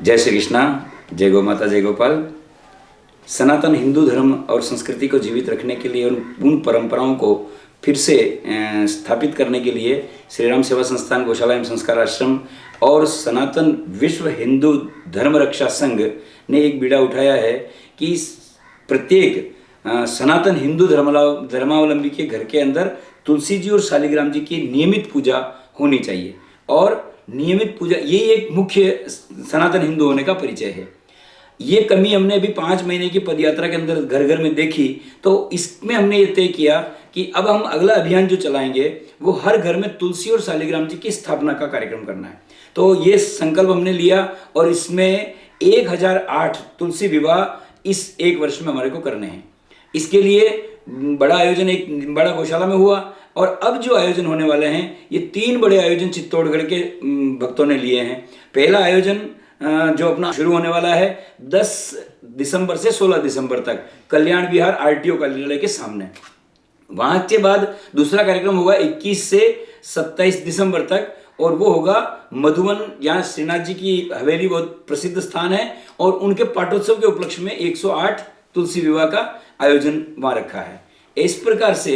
जय श्री कृष्णा, जय गौ माता, जय गोपाल। सनातन हिंदू धर्म और संस्कृति को जीवित रखने के लिए और उन परंपराओं को फिर से स्थापित करने के लिए श्री राम सेवा संस्थान गौशाला एवं संस्कार आश्रम और सनातन विश्व हिंदू धर्म रक्षा संघ ने एक बीड़ा उठाया है कि प्रत्येक सनातन हिंदू धर्मावलंबी के घर के अंदर तुलसी जी और शालिग्राम जी की नियमित पूजा होनी चाहिए। और नियमित पूजा ये एक मुख्य सनातन हिंदू होने का परिचय है। ये कमी हमने अभी 5 महीने की पदयात्रा के अंदर घर घर में देखी, तो इसमें हमने ये तय किया कि अब हम अगला अभियान जो चलाएंगे वो हर घर में तुलसी और शालिग्राम जी की स्थापना का कार्यक्रम करना है। तो ये संकल्प हमने लिया और इसमें 1008 तुलसी विवाह इस एक वर्ष में हमारे को करने हैं। इसके लिए बड़ा आयोजन एक बड़ा गौशाला में हुआ और अब जो आयोजन होने वाले हैं ये 3 बड़े आयोजन चित्तौड़गढ़ के भक्तों ने लिए हैं। पहला आयोजन जो अपना शुरू होने वाला है 10 दिसंबर से 16 दिसंबर तक कल्याण विहार आरटीओ कार्यालय के सामने। वहां के बाद दूसरा कार्यक्रम होगा 21 से 27 दिसंबर तक और वो होगा मधुवन, यहाँ श्रीनाथ जी की हवेली बहुत प्रसिद्ध स्थान है और उनके पाटोत्सव के उपलक्ष्य में 108 तुलसी विवाह का आयोजन वहां रखा है। इस प्रकार से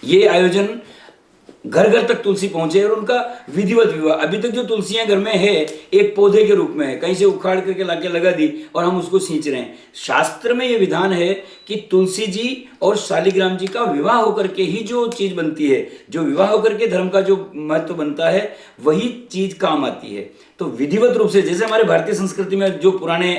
ये आयोजन घर घर तक तुलसी पहुंचे और उनका विधिवत विवाह। अभी तक जो तुलसियां घर में है एक पौधे के रूप में है, कहीं से उखाड़ करके लाके लगा दी और हम उसको सींच रहे हैं। शास्त्र में ये विधान है कि तुलसी जी और शालिग्राम जी का विवाह होकर के ही जो चीज बनती है, जो विवाह होकर के धर्म का जो महत्व बनता है वही चीज काम आती है। तो विधिवत रूप से जैसे हमारे भारतीय संस्कृति में जो पुराने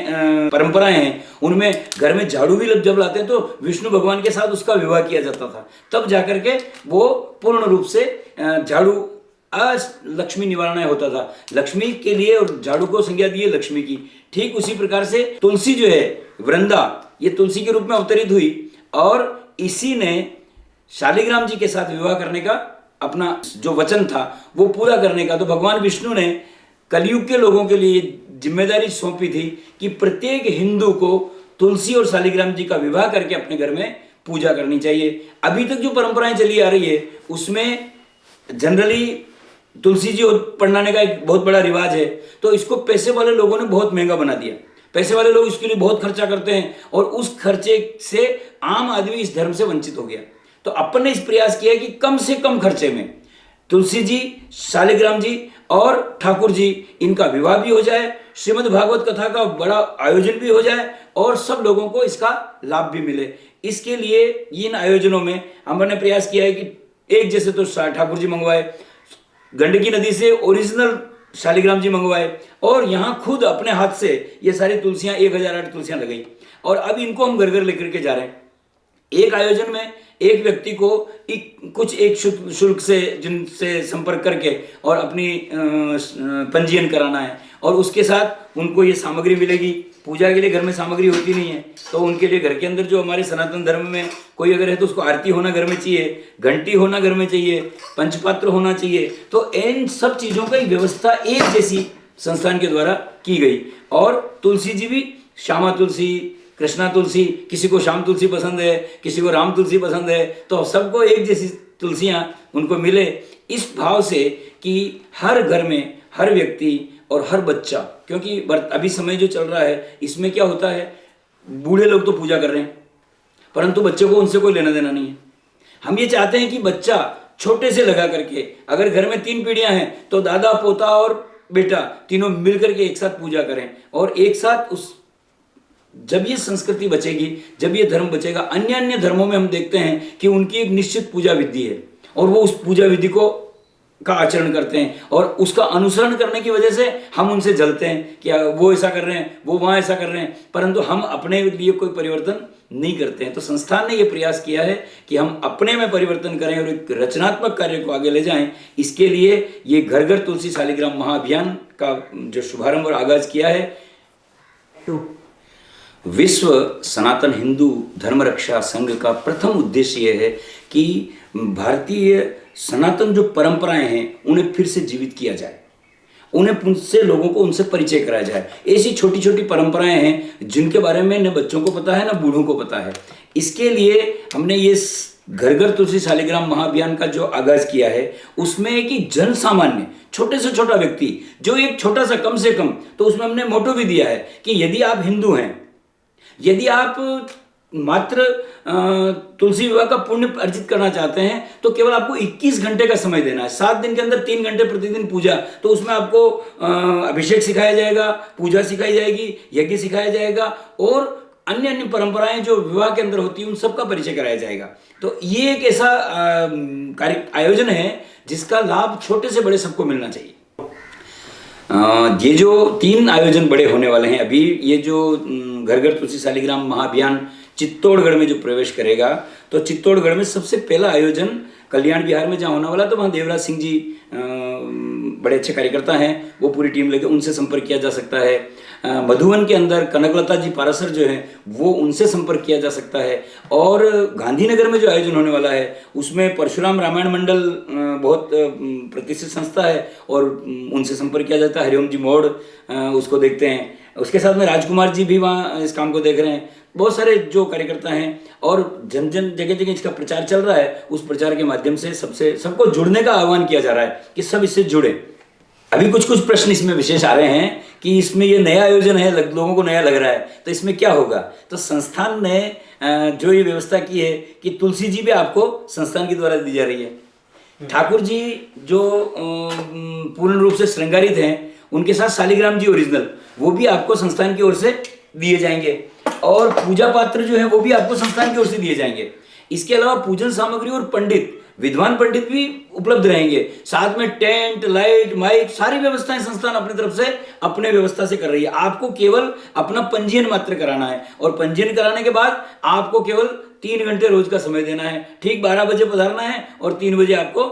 परंपराएं हैं उनमें घर में झाड़ू भी जब लाते हैं तो विष्णु भगवान के साथ उसका विवाह किया जाता था, तब जाकर के वो पूर्ण रूप से झाड़ू लक्ष्मी निवारण होता था। लक्ष्मी के लिए और झाड़ू को संज्ञा दी है लक्ष्मी की। ठीक उसी प्रकार से तुलसी जो है वृंदा, ये तुलसी के रूप में अवतरित हुई और इसी ने शालिग्राम जी के साथ विवाह करने का अपना जो वचन था वो पूरा करने का, तो भगवान विष्णु ने कलयुग के लोगों के लिए जिम्मेदारी सौंपी थी कि प्रत्येक हिंदू को तुलसी और शालिग्राम जी का विवाह करके अपने घर में पूजा करनी चाहिए। अभी तक जो परंपराएं चली आ रही है उसमें जनरली तुलसी जी पढ़ाने का एक बहुत बड़ा रिवाज है, तो इसको पैसे वाले लोगों ने बहुत महंगा बना दिया। पैसे वाले लोग इसके लिए बहुत खर्चा करते हैं और उस खर्चे से आम आदमी इस धर्म से वंचित हो गया। तो अपन ने इस प्रयास किया कि कम से कम खर्चे में तुलसी जी, शालिग्राम जी और ठाकुर जी इनका विवाह भी हो जाए, श्रीमद् भागवत कथा का बड़ा आयोजन भी हो जाए और सब लोगों को इसका लाभ भी मिले। इसके लिए इन आयोजनों में हमने प्रयास किया है कि एक जैसे तो ठाकुर जी मंगवाए, गंडकी नदी से ओरिजिनल शालिग्राम जी मंगवाए और यहाँ खुद अपने हाथ से ये सारी तुलसियां 1008 तुलसियां लगाई और अब इनको हम घर घर लेकर के जा रहे हैं। एक आयोजन में एक व्यक्ति को एक शुल्क से जिनसे संपर्क करके और अपनी पंजीयन कराना है और उसके साथ उनको ये सामग्री मिलेगी। पूजा के लिए घर में सामग्री होती नहीं है तो उनके लिए घर के अंदर जो हमारे सनातन धर्म में कोई अगर है तो उसको आरती होना घर में चाहिए, घंटी होना घर में चाहिए, पंचपात्र होना चाहिए। तो इन सब चीज़ों की व्यवस्था एक जैसी संस्थान के द्वारा की गई। और तुलसी जी भी श्यामा तुलसी, कृष्णा तुलसी, किसी को श्याम तुलसी पसंद है, किसी को राम तुलसी पसंद है, तो सबको एक जैसी तुलसियां उनको मिले, इस भाव से कि हर घर में हर व्यक्ति और हर बच्चा, क्योंकि अभी समय जो चल रहा है इसमें क्या होता है, बूढ़े लोग तो पूजा कर रहे हैं परंतु बच्चों को उनसे कोई लेना देना नहीं है। हम ये चाहते हैं कि बच्चा छोटे से लगा करके, अगर घर में 3 पीढ़ियां हैं तो दादा, पोता और बेटा तीनों मिलकर के एक साथ पूजा करें और एक साथ जब ये संस्कृति बचेगी, जब ये धर्म बचेगा। अन्य धर्मों में हम देखते हैं कि उनकी एक निश्चित पूजा विधि है और वो उस पूजा विधि का आचरण करते हैं और उसका अनुसरण करने की वजह से हम उनसे जलते हैं कि वो ऐसा कर रहे हैं, वो वहाँ ऐसा कर रहे हैं, परंतु हम अपने लिए कोई परिवर्तन नहीं करते हैं। तो संस्थान ने ये प्रयास किया है कि हम अपने में परिवर्तन करें और एक रचनात्मक कार्य को आगे ले जाएं। इसके लिए ये घर घर तुलसी शालिग्राम महाअभियान का जो शुभारंभ और आगाज किया है। विश्व सनातन हिंदू धर्म रक्षा संघ का प्रथम उद्देश्य यह है कि भारतीय सनातन जो परंपराएं हैं उन्हें फिर से जीवित किया जाए, उन्हें उनसे लोगों को उनसे परिचय कराया जाए। ऐसी छोटी छोटी परंपराएं हैं जिनके बारे में न बच्चों को पता है न बूढ़ों को पता है। इसके लिए हमने ये घर घर तुलसी शालिग्राम महाअभियान का जो आगाज किया है, उसमें है कि जन सामान्य, छोटे से छोटा व्यक्ति, जो एक छोटा सा कम से कम, तो उसमें हमने मोटो भी दिया है कि यदि आप हिंदू हैं, यदि आप मात्र तुलसी विवाह का पुण्य अर्जित करना चाहते हैं, तो केवल आपको 21 घंटे का समय देना है। 7 दिन के अंदर 3 घंटे प्रतिदिन पूजा, तो उसमें आपको अभिषेक सिखाया जाएगा, पूजा सिखाई जाएगी, यज्ञ सिखाया जाएगा और अन्य अन्य परंपराएं जो विवाह के अंदर होती है उन सबका परिचय कराया जाएगा। तो ये एक ऐसा आयोजन है जिसका लाभ छोटे से बड़े सबको मिलना चाहिए। ये जो 3 आयोजन बड़े होने वाले हैं अभी, ये जो घर घर तुलसी शालिग्राम महाअभियान चित्तौड़गढ़ में जो प्रवेश करेगा, तो चित्तौड़गढ़ में सबसे पहला आयोजन कल्याण बिहार में जहाँ होने वाला, तो वहाँ देवराज सिंह जी बड़े अच्छे कार्यकर्ता हैं, वो पूरी टीम लेके उनसे संपर्क किया जा सकता है। मधुबन के अंदर कनकलता जी पारासर जो हैं, वो उनसे संपर्क किया जा सकता है। और गांधीनगर में जो आयोजन होने वाला है उसमें परशुराम रामायण मंडल बहुत प्रतिष्ठित संस्था है और उनसे संपर्क किया जाता है। हरिओम जी मोड़ उसको देखते हैं, उसके साथ में राजकुमार जी भी वहाँ इस काम को देख रहे हैं। बहुत सारे जो कार्यकर्ता हैं और जन जन जगह जगह इसका प्रचार चल रहा है, उस प्रचार के माध्यम से सबको जुड़ने का आह्वान किया जा रहा है कि सब इससे जुड़े। अभी कुछ प्रश्न इसमें विशेष आ रहे हैं कि इसमें ये नया आयोजन है, लोगों को नया लग रहा है, तो इसमें क्या होगा। तो संस्थान ने जो ये व्यवस्था की है कि तुलसी जी भी आपको संस्थान के द्वारा दी जा रही है। ठाकुर जी जो पूर्ण रूप से श्रृंगारित हैं, उनके साथ शालिग्राम जी ओरिजिनल, वो भी आपको संस्थान की ओर से दिए जाएंगे। और पूजा पात्र जो है वो भी आपको संस्थान की ओर से दिए जाएंगे। इसके अलावा पूजन सामग्री और पंडित, विद्वान पंडित भी उपलब्ध रहेंगे। साथ में टेंट, लाइट, माइक, सारी व्यवस्थाएं संस्थान अपनी तरफ से अपने व्यवस्था से कर रही है। आपको केवल अपना पंजीयन मात्र कराना है और पंजीयन कराने के बाद आपको केवल 3 घंटे रोज का समय देना है। ठीक 12 बजे पधारना है और 3 बजे आपको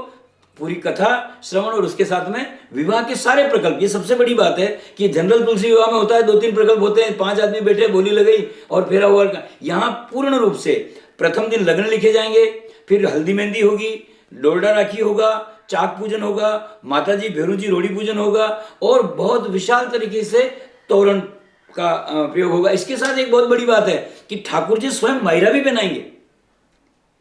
पूरी कथा श्रवण और उसके साथ में विवाह के सारे प्रकल्प। ये सबसे बड़ी बात है कि जनरल तुलसी विवाह में होता है 2-3 प्रकल्प होते हैं, 5 आदमी बैठे, बोली लगाई और फेरा हुआ। यहाँ पूर्ण रूप से प्रथम दिन लग्न लिखे जाएंगे, फिर हल्दी मेहंदी होगी, डोरडा राखी होगा, चाक पूजन होगा, माता जी भैरू जी रोड़ी पूजन होगा और बहुत विशाल तरीके से तोरण का प्रयोग होगा। इसके साथ एक बहुत बड़ी बात है कि ठाकुर जी स्वयं मायरा भी पहनाएंगे।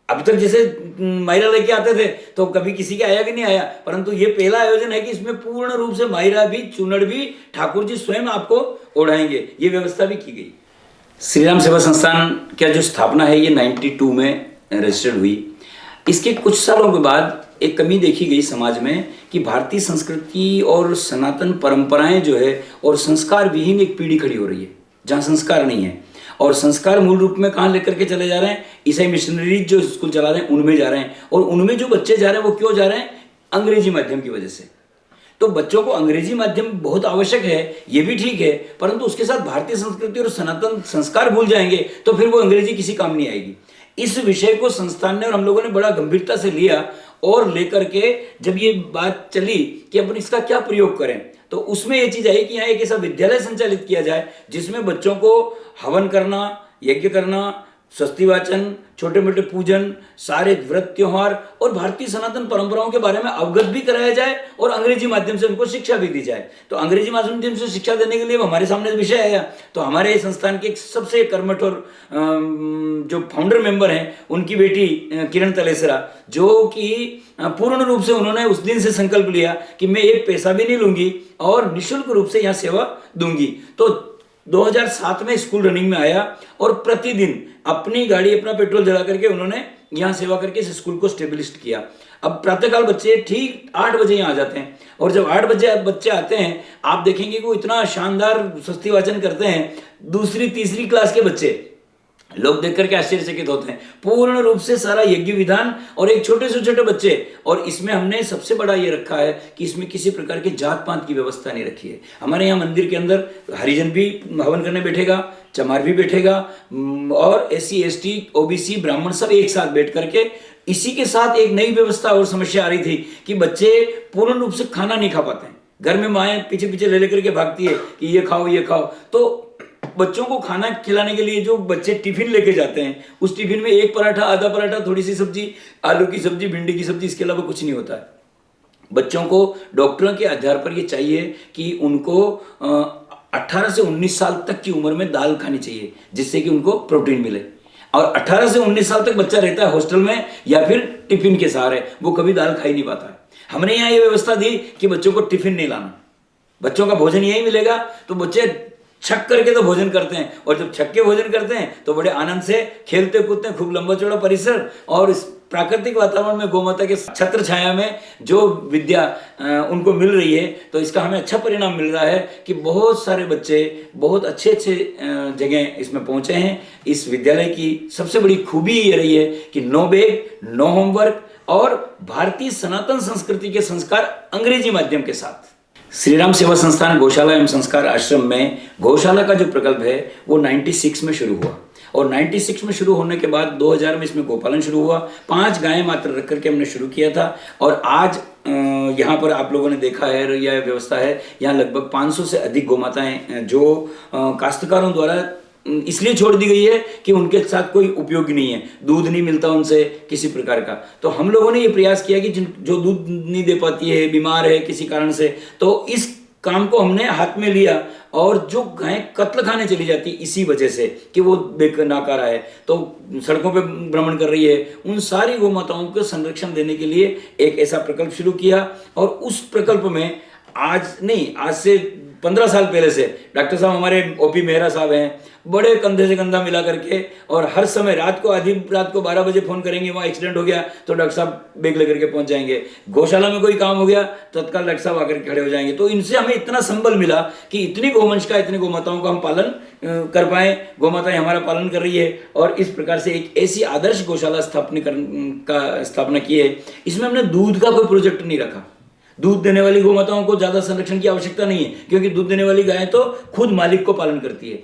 अब तक जैसे मायरा लेके आते थे तो कभी किसी के आया कि नहीं आया, परंतु ये पहला आयोजन है कि इसमें पूर्ण रूप से मायरा भी, चुनड़ भी ठाकुर जी स्वयं आपको ओढ़ाएंगे। ये व्यवस्था भी की गई। श्री राम सेवा संस्थान का जो स्थापना है ये 92 में रजिस्टर्ड हुई। इसके कुछ सालों के बाद एक कमी देखी गई समाज में कि भारतीय संस्कृति और सनातन परंपराएं जो है और संस्कार विहीन एक पीढ़ी खड़ी हो रही है जहाँ संस्कार नहीं है। और संस्कार मूल रूप में कहाँ लेकर के चले जा रहे हैं, ईसाई मिशनरीज जो स्कूल चला रहे हैं उनमें जा रहे हैं। और उनमें जो बच्चे जा रहे हैं वो क्यों जा रहे हैं, अंग्रेजी माध्यम की वजह से। तो बच्चों को अंग्रेजी माध्यम बहुत आवश्यक है, ये भी ठीक है, परंतु उसके साथ भारतीय संस्कृति और सनातन संस्कार भूल जाएंगे तो फिर वो अंग्रेजी किसी काम नहीं आएगी। इस विषय को संस्थान ने और हम लोगों ने बड़ा गंभीरता से लिया और लेकर के जब ये बात चली कि अपन इसका क्या प्रयोग करें, तो उसमें ये चीज आई कि यहाँ एक ऐसा विद्यालय संचालित किया जाए जिसमें बच्चों को हवन करना, यज्ञ करना, स्वस्ति वाचन, छोटे मोटे पूजन, सारे व्रत त्योहार और भारतीय सनातन परंपराओं के बारे में अवगत भी कराया जाए और अंग्रेजी माध्यम से उनको शिक्षा भी दी जाए। तो अंग्रेजी माध्यम से शिक्षा देने के लिए हमारे सामने विषय आया। तो हमारे संस्थान के सबसे कर्मठ और जो फाउंडर मेंबर हैं उनकी बेटी किरण तलेसरा, जो कि पूर्ण रूप से उन्होंने उस दिन से संकल्प लिया कि मैं एक पैसा भी नहीं लूंगी और निःशुल्क रूप से यहाँ सेवा दूंगी। तो 2007 में स्कूल रनिंग में आया और प्रतिदिन अपनी गाड़ी, अपना पेट्रोल जला करके उन्होंने यहाँ सेवा करके इस स्कूल को स्टेबलिश किया। अब प्रातःकाल बच्चे ठीक 8 बजे यहाँ आ जाते हैं और जब 8 बजे बच्चे आते हैं आप देखेंगे कि वो इतना शानदार स्वस्ति वाचन करते हैं। 2-3 क्लास के बच्चे लोग देख करके आश्चर्यचकित होते हैं। पूर्ण रूप से सारा यज्ञ विधान और एक छोटे से छोटे बच्चे। और इसमें हमने सबसे बड़ा ये रखा है कि इसमें किसी प्रकार के जात पात की व्यवस्था नहीं रखी है। हमारे यहाँ मंदिर के अंदर हरिजन भी हवन करने बैठेगा, चमार भी बैठेगा और SC ST OBC ब्राह्मण सब एक साथ बैठ करके। इसी के साथ एक नई व्यवस्था और समस्या आ रही थी कि बच्चे पूर्ण रूप से खाना नहीं खा पाते हैं। घर में माएँ पीछे पीछे ले लेकर के भागती है कि ये खाओ ये खाओ। तो बच्चों को खाना खिलाने के लिए जो बच्चे टिफिन लेके जाते हैं उस टिफिन में एक पराठा, आधा पराठा, थोड़ी सी सब्जी, आलू की सब्जी, भिंडी की सब्जी, इसके अलावा कुछ नहीं होता है। बच्चों को डॉक्टरों के आधार पर ये चाहिए कि उनको 18 से 19 साल तक की उम्र में दाल खानी चाहिए जिससे कि उनको प्रोटीन मिले। और 18 से 19 साल तक बच्चा रहता है हॉस्टल में या फिर टिफिन के सहारे, वो कभी दाल खा ही नहीं पाता है। हमने यहाँ ये व्यवस्था दी कि बच्चों को टिफिन नहीं लाना, बच्चों का भोजन यही मिलेगा। तो बच्चे छक करके तो भोजन करते हैं, और जब छक के भोजन करते हैं तो बड़े आनंद से खेलते कूदते हैं, खूब लंबा चौड़ा परिसर और इस प्राकृतिक वातावरण में गोमाता के छत्र छाया में जो विद्या उनको मिल रही है। तो इसका हमें अच्छा परिणाम मिल रहा है कि बहुत सारे बच्चे बहुत अच्छे अच्छे जगह इसमें पहुंचे हैं। इस विद्यालय की सबसे बड़ी खूबी ये रही है कि नो बैग, नो होमवर्क और भारतीय सनातन संस्कृति के संस्कार अंग्रेजी माध्यम के साथ। श्री राम सेवा संस्थान गौशाला एवं संस्कार आश्रम में गौशाला का जो प्रकल्प है वो 96 में शुरू हुआ, और 96 में शुरू होने के बाद 2000 में इसमें गोपालन शुरू हुआ। 5 गायें मात्र रख करके हमने शुरू किया था, और आज यहाँ पर आप लोगों ने देखा है यह व्यवस्था है। यहाँ लगभग 500 से अधिक गोमाताएं जो काश्तकारों द्वारा इसलिए छोड़ दी गई है कि उनके साथ कोई उपयोग नहीं है, दूध नहीं मिलता उनसे किसी प्रकार का। तो हम लोगों ने ये प्रयास किया कि जो दूध नहीं दे पाती है, बीमार है किसी कारण से, तो इस काम को हमने हाथ में लिया। और जो गाय कत्ल खाने चली जाती इसी वजह से कि वो नाकारा है, तो सड़कों पे भ्रमण कर रही है, उन सारी गौ माताओं को संरक्षण देने के लिए एक ऐसा प्रकल्प शुरू किया। और उस प्रकल्प में आज से 15 साल पहले से डॉक्टर साहब हमारे ओपी मेहरा साहब हैं, बड़े कंधे से कंधा मिला करके, और हर समय रात को 12 बजे फोन करेंगे, वहाँ एक्सीडेंट हो गया तो डॉक्टर साहब बैग लेकर के पहुंच जाएंगे, गौशाला में कोई काम हो गया तत्काल डॉक्टर साहब आकर खड़े हो जाएंगे। तो इनसे हमें इतना संबल मिला कि इतनी गौवंश का, इतनी गौमाताओं का हम पालन कर पाए, गौमाताएं हमारा पालन कर रही है। और इस प्रकार से एक ऐसी आदर्श गौशाला स्थापना की है। इसमें हमने दूध का कोई प्रोजेक्ट नहीं रखा। दूध देने वाली गौमाताओं को ज्यादा संरक्षण की आवश्यकता नहीं है, क्योंकि दूध देने वाली गाय तो खुद मालिक को पालन करती है।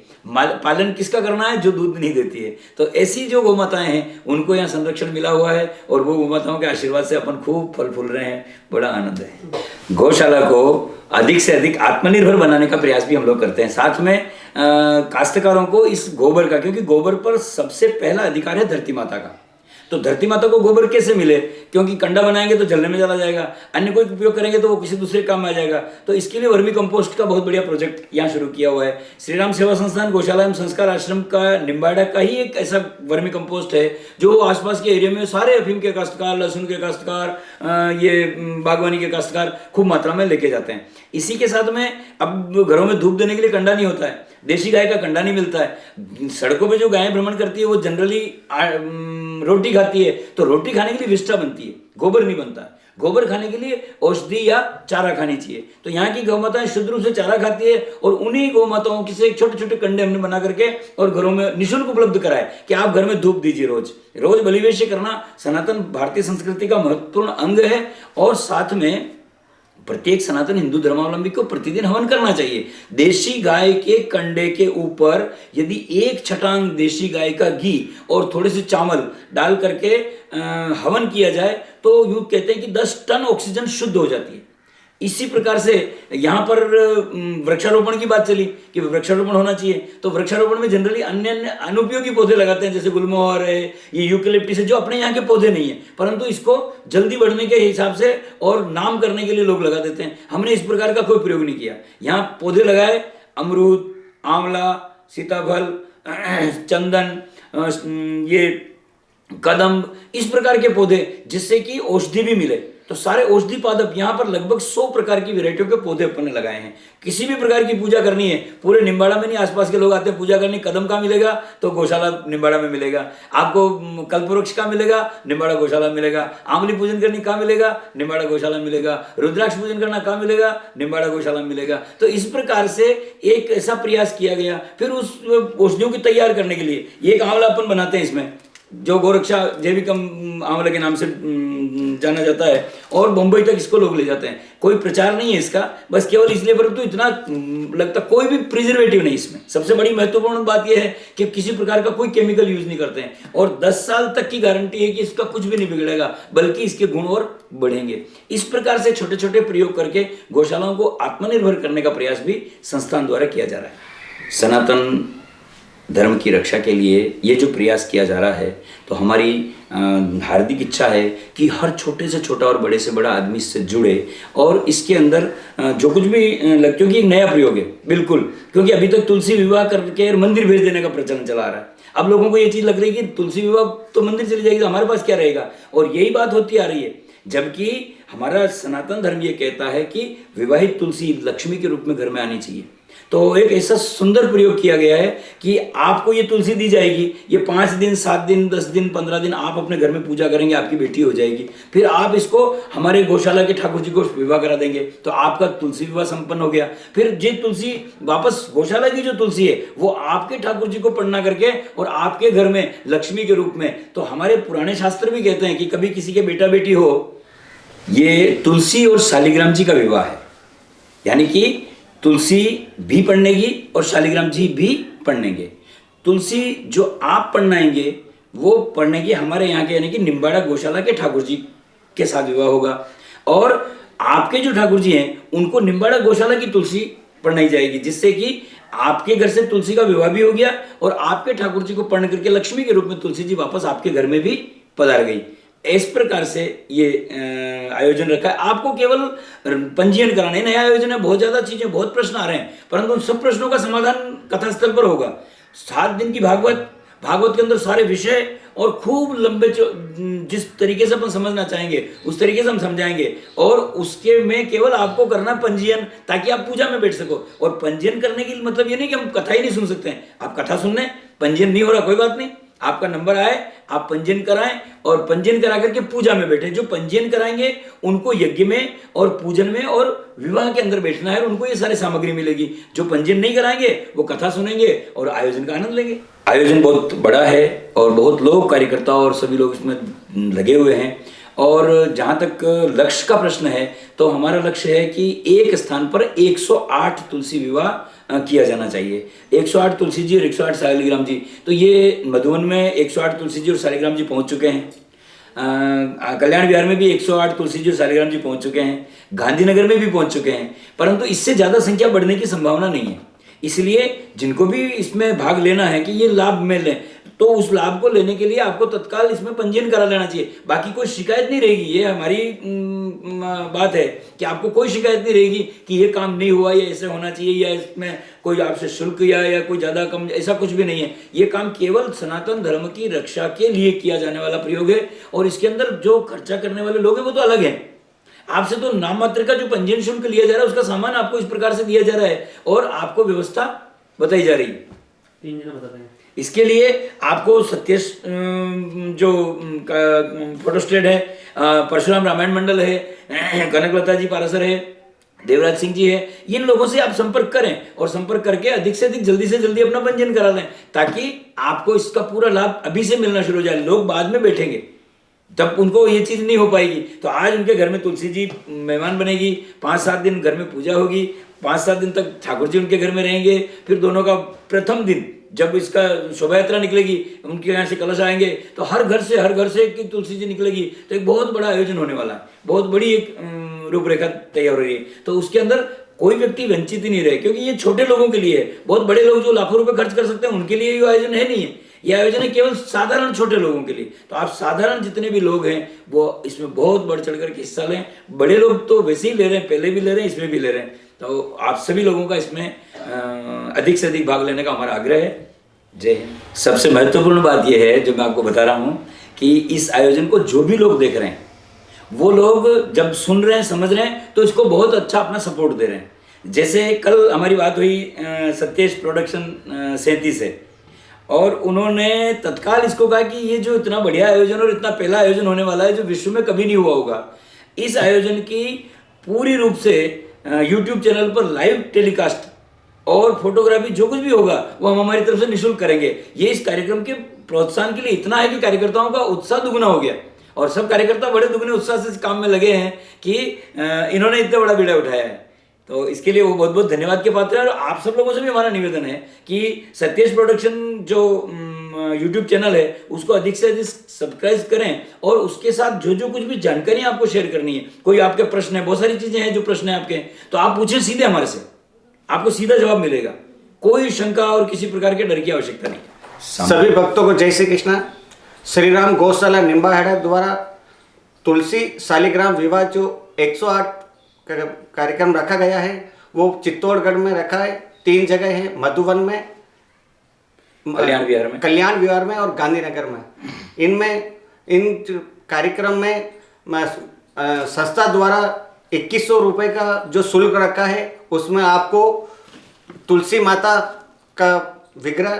पालन किसका करना है? जो दूध नहीं देती है। तो ऐसी जो गौमाताएं हैं उनको यहाँ संरक्षण मिला हुआ है, और वो गौमाताओं के आशीर्वाद से अपन खूब फल फूल रहे हैं। बड़ा आनंद है। गौशाला को अधिक से अधिक आत्मनिर्भर बनाने का प्रयास भी हम लोग करते हैं। साथ में काश्तकारों को इस गोबर का, क्योंकि गोबर पर सबसे पहला अधिकार है धरती माता का, तो धरती माता को गोबर कैसे मिले? क्योंकि कंडा बनाएंगे तो जलने में चला जाएगा, अन्य कोई उपयोग करेंगे तो वो किसी दूसरे काम में आ जाएगा। तो इसके लिए वर्मी कंपोस्ट का बहुत बढ़िया प्रोजेक्ट यहाँ शुरू किया हुआ है। श्री राम सेवा संस्थान गौशाला एवं संस्कार आश्रम का निम्बाड़ा का ही एक ऐसा वर्मी कंपोस्ट है जो आसपास के एरिया में सारे अफीम के काश्तकार, लहसुन के काश्तकार, ये बागवानी के काश्तकार खूब मात्रा में लेके जाते हैं। इसी के साथ में अब घरों में धूप देने के लिए कंडा नहीं होता है, देशी गाय का कंडा नहीं मिलता है। सड़कों पे जो गायें भ्रमण करती है वो जनरली रोटी खाती है, तो रोटी खाने के लिए विष्ठा बनती है, गोबर नहीं बनता। गोबर खाने के लिए औषधि या चारा खानी चाहिए। तो यहाँ की गौ माताएं शुद्ध रूप से चारा खाती है, और उन्हीं गौ माताओं की से छोटे छोटे कंडे हमने बना करके और घरों में निःशुल्क उपलब्ध कराए कि आप घर में धूप दीजिए। रोज बलिवेश करना सनातन भारतीय संस्कृति का महत्वपूर्ण अंग है। और साथ में प्रत्येक सनातन हिंदू धर्मावलंबी को प्रतिदिन हवन करना चाहिए। देशी गाय के कंडे के ऊपर यदि 1 छटांग देशी गाय का घी और थोड़े से चावल डाल करके हवन किया जाए तो यूं कहते हैं कि 10 टन ऑक्सीजन शुद्ध हो जाती है। इसी प्रकार से यहाँ पर वृक्षारोपण की बात चली कि वृक्षारोपण होना चाहिए, तो वृक्षारोपण में जनरली अन्य अनुपयोगी पौधे लगाते हैं, जैसे गुलमोहर है, ये यूकेलिप्टस है, जो अपने यहाँ के पौधे नहीं है, परंतु इसको जल्दी बढ़ने के हिसाब से और नाम करने के लिए लोग लगा देते हैं। हमने इस प्रकार का कोई प्रयोग नहीं किया। यहाँ पौधे लगाए, अमरूद, आंवला, सीताफल, चंदन, ये कदम्ब, इस प्रकार के पौधे जिससे कि औषधि भी मिले। तो सारे औषधि पादप यहाँ पर लगभग 100 प्रकार की वैरायटियों के पौधे अपन ने लगाए हैं। किसी भी प्रकार की पूजा करनी है, पूरे निम्बाड़ा में नहीं, आसपास के लोग आते हैं पूजा करने, कदम का मिलेगा तो गौशाला निम्बाड़ा में मिलेगा, आपको कल्पवृक्ष का मिलेगा, निम्बाड़ा गौशाला मिलेगा, आंवली पूजन करनी कहाँ मिलेगा? निम्बाड़ा गौशाला मिलेगा, रुद्राक्ष पूजन करना कहाँ मिलेगा? निम्बाड़ा गौशाला मिलेगा। तो इस प्रकार से एक ऐसा प्रयास किया गया। फिर उस औषधियों को तैयार करने के लिए ये एक आंवला अपन बनाते हैं, इसमें जो गोरक्षा जैविकम आंवला के नाम से जाना जाता है, और बम्बई तक इसको लोग ले जाते हैं। कोई प्रचार नहीं है इसका, बस केवल इसलिए, परंतु इतना लगता कोई भी प्रिजर्वेटिव नहीं इसमें। सबसे बड़ी महत्वपूर्ण बात यह है कि किसी प्रकार का कोई केमिकल यूज नहीं करते हैं, और 10 साल तक की गारंटी है कि इसका कुछ भी नहीं बिगड़ेगा, बल्कि इसके गुण और बढ़ेंगे। इस प्रकार से छोटे छोटे प्रयोग करके गौशालाओं को आत्मनिर्भर करने का प्रयास भी संस्थान द्वारा किया जा रहा है। सनातन धर्म की रक्षा के लिए ये जो प्रयास किया जा रहा है, तो हमारी हार्दिक इच्छा है कि हर छोटे से छोटा और बड़े से बड़ा आदमी इससे जुड़े और इसके अंदर जो कुछ भी क्योंकि एक नया प्रयोग है बिल्कुल, क्योंकि अभी तक तुलसी विवाह करके मंदिर भेज देने का प्रचलन चला आ रहा है। अब लोगों को ये चीज़ लग रही है कि तुलसी विवाह तो मंदिर चली जाएगी तो हमारे पास क्या रहेगा, और यही बात होती आ रही है। जबकि हमारा सनातन धर्म ये कहता है कि विवाहित तुलसी लक्ष्मी के रूप में घर में आनी चाहिए। तो एक ऐसा सुंदर प्रयोग किया गया है कि आपको ये तुलसी दी जाएगी, ये 5 दिन 7 दिन 10 दिन 15 दिन आप अपने घर में पूजा करेंगे, आपकी बेटी हो जाएगी, फिर आप इसको हमारे गौशाला के ठाकुर जी को विवाह करा देंगे, तो आपका तुलसी विवाह संपन्न हो गया। फिर ये तुलसी वापस गौशाला की जो तुलसी है वो आपके ठाकुर जी को पढ़ना करके और आपके घर में लक्ष्मी के रूप में। तो हमारे पुराने शास्त्र भी कहते हैं कि कभी किसी के बेटा बेटी हो, ये तुलसी और शालिग्राम जी का विवाह है, यानी कि तुलसी भी पढ़नेगी और शालिग्राम जी भी पढ़नेंगे। तुलसी जो आप पढ़नाएंगे वो पढ़नेगी हमारे यहाँ के यानी कि निम्बाड़ा गौशाला के ठाकुर जी के साथ विवाह होगा, और आपके जो ठाकुर जी हैं उनको निम्बाड़ा गौशाला की तुलसी पढ़नाई जाएगी, जिससे कि आपके घर से तुलसी का विवाह भी हो गया और आपके ठाकुर जी को पढ़ करके लक्ष्मी के रूप में तुलसी जी वापस आपके घर में भी पधार गई। इस प्रकार से ये आयोजन रखा है। आपको केवल पंजीयन कराना है, नया आयोजन है, बहुत ज़्यादा चीज़ें, बहुत प्रश्न आ रहे हैं, परंतु उन सब प्रश्नों का समाधान कथा स्थल पर होगा। 7 दिन की भागवत के अंदर सारे विषय और खूब लंबे जिस तरीके से अपन समझना चाहेंगे उस तरीके से हम समझाएंगे, और उसके में केवल आपको करना पंजीयन, ताकि आप पूजा में बैठ सको। और पंजीयन करने की मतलब ये नहीं कि हम कथा ही नहीं सुन सकते हैं, आप कथा सुन लें, पंजीयन नहीं हो रहा कोई बात नहीं, आपका नंबर आए, आप पंजीयन कराएं और पंजीयन करा करके पूजा में बैठे। जो पंजीयन कराएंगे उनको यज्ञ में और पूजन में और विवाह के अंदर बैठना है और उनको ये सारी सामग्री मिलेगी। जो पंजीयन नहीं कराएंगे वो कथा सुनेंगे और आयोजन का आनंद लेंगे। आयोजन बहुत बड़ा है और बहुत लोग कार्यकर्ता और सभी लोग इसमें लगे हुए हैं। और जहाँ तक लक्ष्य का प्रश्न है, तो हमारा लक्ष्य है कि एक स्थान पर 108 तुलसी विवाह किया जाना चाहिए। 108 तुलसी जी और 108 शालिग्राम जी। तो ये मधुबन में 108 तुलसी जी और शालिग्राम जी पहुंच चुके हैं। कल्याण विहार में भी 108 तुलसी जी और शालिग्राम जी पहुंच चुके हैं। गांधीनगर में भी पहुंच चुके हैं, परंतु इससे ज़्यादा संख्या बढ़ने की संभावना नहीं है। इसलिए जिनको भी इसमें भाग लेना है कि ये लाभ में लें, तो उस लाभ को लेने के लिए आपको तत्काल इसमें पंजीयन करा लेना चाहिए। बाकी कोई शिकायत नहीं रहेगी, ये हमारी बात है कि आपको कोई शिकायत नहीं रहेगी कि ये काम नहीं हुआ या ऐसे होना चाहिए या इसमें कोई आपसे शुल्क या कोई ज़्यादा कम, ऐसा कुछ भी नहीं है। ये काम केवल सनातन धर्म की रक्षा के लिए किया जाने वाला प्रयोग है, और इसके अंदर जो खर्चा करने वाले लोग हैं वो तो अलग हैं। आपसे तो नाम मात्र का जो पंजीयन शुल्क लिया जा रहा है उसका सामान आपको इस प्रकार से दिया जा रहा है और आपको व्यवस्था बताई जा रही है। 3 जना बताते हैं। इसके लिए आपको सत्येश जो फोटोस्टेट है, परशुराम रामायण मंडल है, कनकलता जी पारासर है, देवराज सिंह जी है, इन लोगों से आप संपर्क करें और संपर्क करके अधिक से अधिक जल्दी से जल्दी अपना पंजीयन करा लें, ताकि आपको इसका पूरा लाभ अभी से मिलना शुरू हो जाए। लोग बाद में बैठेंगे तब उनको ये चीज़ नहीं हो पाएगी। तो आज उनके घर में तुलसी जी मेहमान बनेगी, 5-7 दिन घर में पूजा होगी, 5-7 दिन तक ठाकुर जी उनके घर में रहेंगे। फिर दोनों का प्रथम दिन जब इसका शोभा यात्रा निकलेगी, उनके यहाँ से कलश आएंगे, तो हर घर से कि तुलसी जी निकलेगी, तो एक बहुत बड़ा आयोजन होने वाला है। बहुत बड़ी एक रूपरेखा तैयार हो रही है। तो उसके अंदर कोई व्यक्ति वंचित ही नहीं रहे, क्योंकि ये छोटे लोगों के लिए है। बहुत बड़े लोग जो लाखों रुपए खर्च कर सकते हैं उनके लिए ये आयोजन है नहीं है। यह आयोजन है केवल साधारण छोटे लोगों के लिए। तो आप साधारण जितने भी लोग हैं वो इसमें बहुत बढ़ चढ़ कर हिस्सा लें। बड़े लोग तो वैसे ही ले रहे हैं, पहले भी ले रहे हैं, इसमें भी ले रहे हैं। तो आप सभी लोगों का इसमें अधिक से अधिक भाग लेने का हमारा आग्रह है। जय हिंद। सबसे महत्वपूर्ण बात यह है जो मैं आपको बता रहा हूँ कि इस आयोजन को जो भी लोग देख रहे हैं वो लोग जब सुन रहे हैं, समझ रहे हैं, तो इसको बहुत अच्छा अपना सपोर्ट दे रहे हैं। जैसे कल हमारी बात हुई सत्येश प्रोडक्शन 37 से, और उन्होंने तत्काल इसको कहा कि ये जो इतना बढ़िया आयोजन और इतना पहला आयोजन होने वाला है जो विश्व में कभी नहीं हुआ होगा, इस आयोजन की पूरी रूप से YouTube चैनल पर लाइव टेलीकास्ट और फोटोग्राफी जो कुछ भी होगा वो हम हमारी तरफ से निःशुल्क करेंगे। ये इस कार्यक्रम के प्रोत्साहन के लिए इतना है कि कार्यकर्ताओं का उत्साह दुगना हो गया और सब कार्यकर्ता बड़े दुगने उत्साह से इस काम में लगे हैं कि इन्होंने इतना बड़ा बीड़ा उठाया है। तो इसके लिए वो बहुत बहुत धन्यवाद के पात्र है। और आप सब लोगों से भी हमारा निवेदन है कि सत्येश प्रोडक्शन जो YouTube चैनल है उसको अधिक से अधिक सब्सक्राइब करें, और उसके साथ जो जो कुछ भी जानकारी आपको शेयर करनी है, कोई आपके प्रश्न है, बहुत सारी चीज़ें हैं जो प्रश्न है आपके, तो आप पूछें सीधे हमारे से, आपको सीधा जवाब मिलेगा। कोई शंका और किसी प्रकार के डर की आवश्यकता नहीं। सभी भक्तों को जय श्री कृष्ण। श्री राम गौशाला निम्बाहेड़ा द्वारा तुलसी शालिग्राम विवाह जो 108 कार्यक्रम रखा गया है वो चित्तौड़गढ़ में रखा है। 3 जगह है, मधुवन में, कल्याण विहार में और गांधीनगर में। इनमें इन कार्यक्रम में संस्था द्वारा 2100 रुपये का जो शुल्क रखा है उसमें आपको तुलसी माता का विग्रह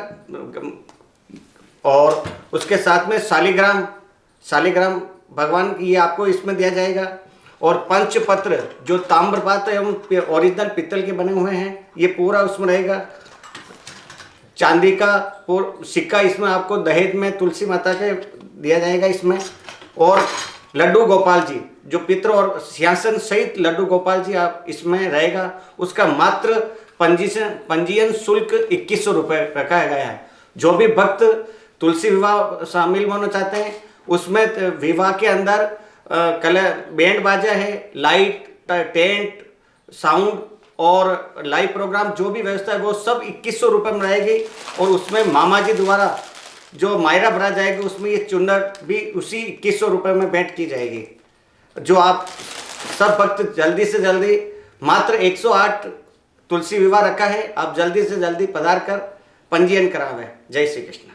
और उसके साथ में शालिग्राम भगवान की ये आपको इसमें दिया जाएगा। और पंचपत्र जो ताम्रपात्र एवं ओरिजिनल पित्तल के बने हुए हैं ये पूरा उसमें रहेगा। चांदी का सिक्का इसमें आपको दहेज में तुलसी माता के दिया जाएगा इसमें। और लड्डू गोपाल जी जो पित्र और सिंहासन सहित लड्डू गोपाल जी आप इसमें रहेगा। उसका मात्र पंजीयन शुल्क 2100 रुपये रखा गया है। जो भी भक्त तुलसी विवाह शामिल होना चाहते हैं उसमें विवाह के अंदर बैंड बाजा है, लाइट, टेंट, साउंड और लाइव प्रोग्राम जो भी व्यवस्था है वो सब 2100 रुपये में रहेगी। और उसमें मामा जी द्वारा जो मायरा भरा जाएगी उसमें ये चुन्नट भी उसी 2100 रुपये में भेंट की जाएगी। जो आप सब भक्त जल्दी से जल्दी, मात्र 108 तुलसी विवाह रखा है, आप जल्दी से जल्दी पधार कर पंजीयन करावें। जय श्री कृष्ण।